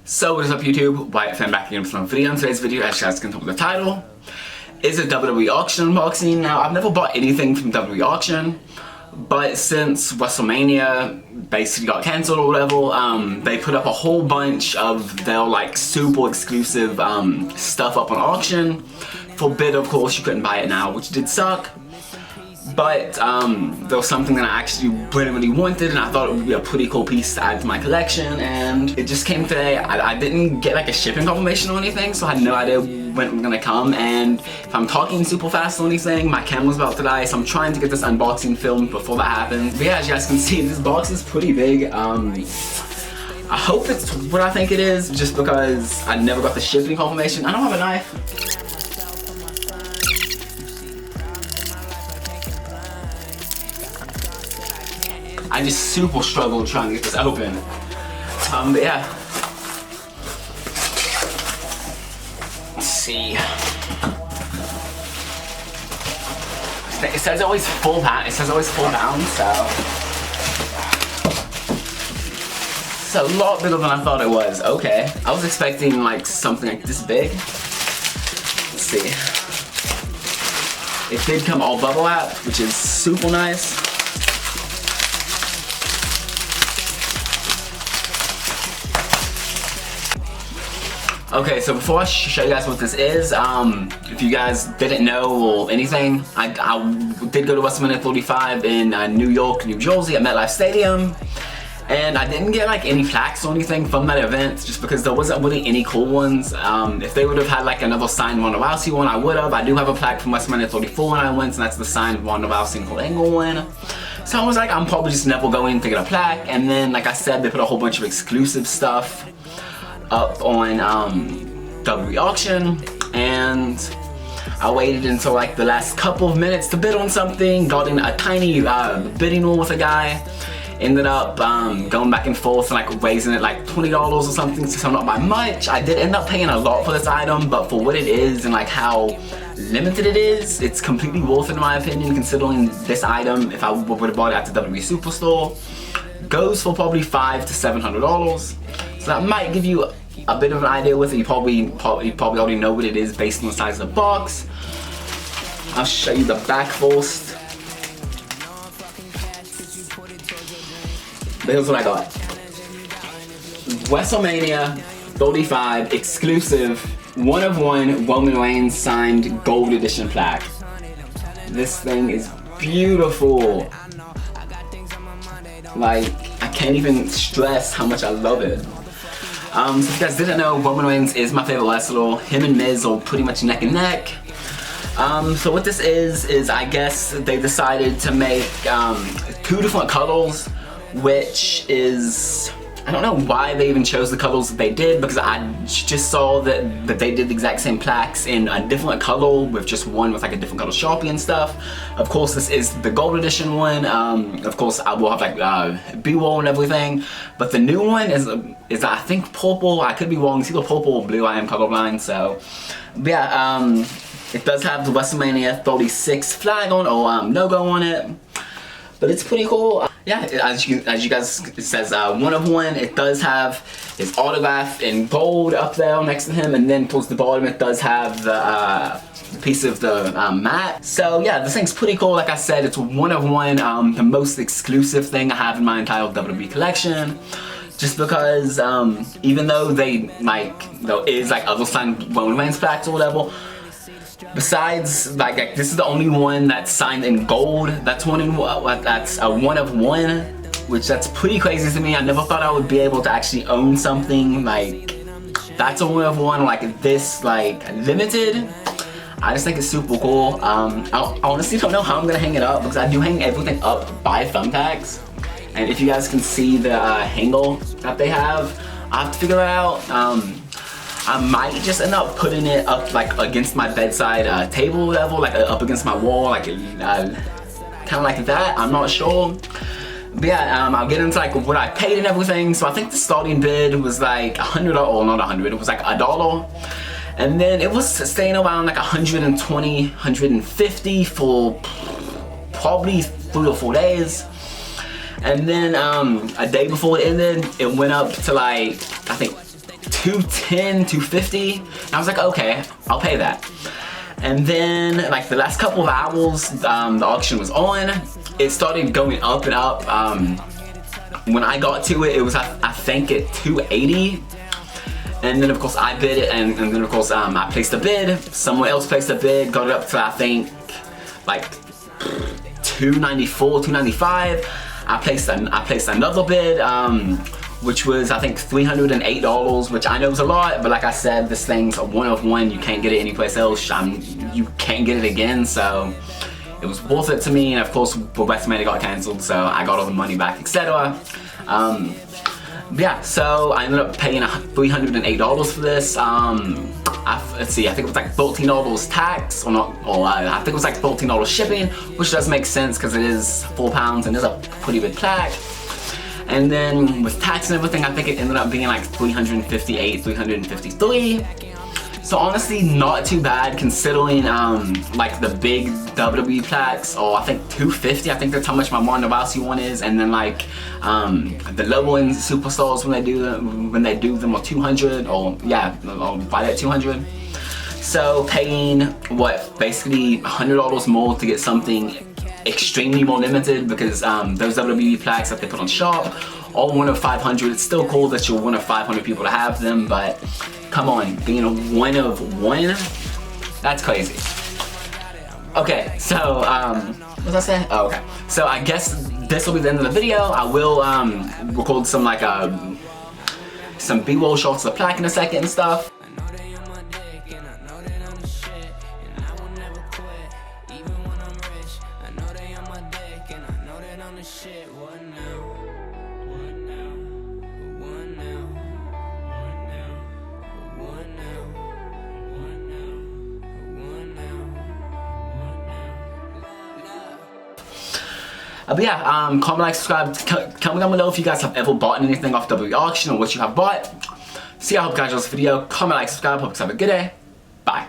So what is up YouTube, Wyatt Fan back again with another video. In today's video, as you guys can tell from the title, is a WWE Auction unboxing. Now I've never bought anything from WWE Auction, but since WrestleMania basically got cancelled or whatever, they put up a whole bunch of their like super exclusive stuff up on auction. For bid, of course, you couldn't buy it now, which did suck. But there was something that I actually really wanted, and I thought it would be a pretty cool piece to add to my collection, and it just came today. I didn't get like a shipping confirmation or anything, so I had no idea when it was gonna come, and if I'm talking super fast or anything, my camera's about to die, so I'm trying to get this unboxing filmed before that happens. But yeah, as you guys can see, this box is pretty big. I hope it's what I think it is, just because I never got the shipping confirmation. I don't have a knife. I just super struggled trying to get this open. But yeah. Let's see. It says always full pound. It says always full pound, so it's a lot bigger than I thought it was. Okay. I was expecting like something like this big. Let's see. It did come all bubble wrap, which is super nice. Okay, so before I show you guys what this is, if you guys didn't know or anything, I did go to WrestleMania 35 in New York, New Jersey at MetLife Stadium, and I didn't get like any plaques or anything from that event just because there wasn't really any cool ones. If they would have had like another signed Ronda Rousey one, I would have. I do have a plaque from WrestleMania 34 when I went, and that's the signed Ronda Rousey and Kurt Angle one. So I was like, I'm probably just never going to get a plaque, and then like I said, they put a whole bunch of exclusive stuff up on WWE Auction, and I waited until like the last couple of minutes to bid on something, got in a tiny bidding war with a guy, ended up going back and forth and like raising it like $20 or something, so not by much. I did end up paying a lot for this item, but for what it is and like how limited it is, it's completely worth it in my opinion, considering this item, if I would have bought it at the WWE Superstore, goes for probably $500 to $700. So that might give you a bit of an idea with it. You probably already know what it is based on the size of the box. I'll show you the back first. But here's what I got. WrestleMania 35 exclusive 1 of 1 Roman Reigns signed gold edition plaque. This thing is beautiful. Like, I can't even stress how much I love it. So if you guys didn't know, Roman Reigns is my favorite wrestler. Him and Miz are pretty much neck and neck. So what this is I guess they decided to make 2 different colors, which is, I don't know why they even chose the colors that they did, because I just saw that they did the exact same plaques in a different color with just one with like a different color Sharpie and stuff. Of course, this is the gold edition one. Of course, I will have like B-roll and everything, but the new one is I think purple. I could be wrong. It's either purple or blue. I am colorblind, so yeah. It does have the WrestleMania 36 flag on or logo on it. But it's pretty cool. Yeah, as you guys, it says 1 of 1. It does have his autograph in gold up there next to him, and then towards the bottom it does have the piece of the mat. So yeah, this thing's pretty cool. Like I said, it's 1 of 1, the most exclusive thing I have in my entire WWE collection. Just because even though there is like other signed Roman Reigns plaques or whatever, besides, like this is the only one that's signed in gold. That's that's a 1 of 1, which that's pretty crazy to me. I never thought I would be able to actually own something like that's a 1 of 1, like this, like limited. I just think it's super cool. I honestly don't know how I'm gonna hang it up, because I do hang everything up by thumbtacks. And if you guys can see the handle that they have, I have to figure it out. I might just end up putting it up like against my bedside table level, like up against my wall, like kind of like that. I'm not sure. But yeah, I'll get into like what I paid and everything. So I think the starting bid was like $100, or not 100, it was like $1. And then it was staying around like 120, 150 for probably 3 or 4 days. And then a day before it ended, it went up to like, I think 210, 250. And I was like, okay, I'll pay that. And then like the last couple of hours the auction was on, it started going up and up. When I got to it, it was I think at 280. And then of course I bid it, and then of course I placed a bid. Someone else placed a bid, got it up to I think like 294, 295. I placed another bid, which was I think $308, which I know is a lot, but like I said, this thing's a one of one. You can't get it anyplace else. You can't get it again, so it was worth it to me. And of course, WrestleMania got canceled, so I got all the money back, etc. Yeah, so I ended up paying $308 for this. Let's see, I think it was like $14 tax, I think it was like $14 shipping, which does make sense because it is 4 pounds and it's a pretty big plaque. And then with tax and everything, I think it ended up being like $358, $353. So honestly, not too bad considering like the big WWE plaques, or I think $250. I think that's how much my Ronda Rousey one is, and then like the low end superstars when they do them are $200, or yeah, right at $200. So paying what, basically $100 more to get something extremely more limited, because those WWE plaques that they put on shop are one of 500. It's still cool that you're one of 500 people to have them, but come on, being a one of one, that's crazy. Okay, so what was I saying? Oh, okay. So I guess this will be the end of the video. I will record some like some B-roll shots of the plaque in a second and stuff. But yeah, comment, like, subscribe, comment down below if you guys have ever bought anything off WWE auction or what you have bought. See, I hope you guys enjoyed this video. Comment, like, subscribe, hope you guys have a good day. Bye.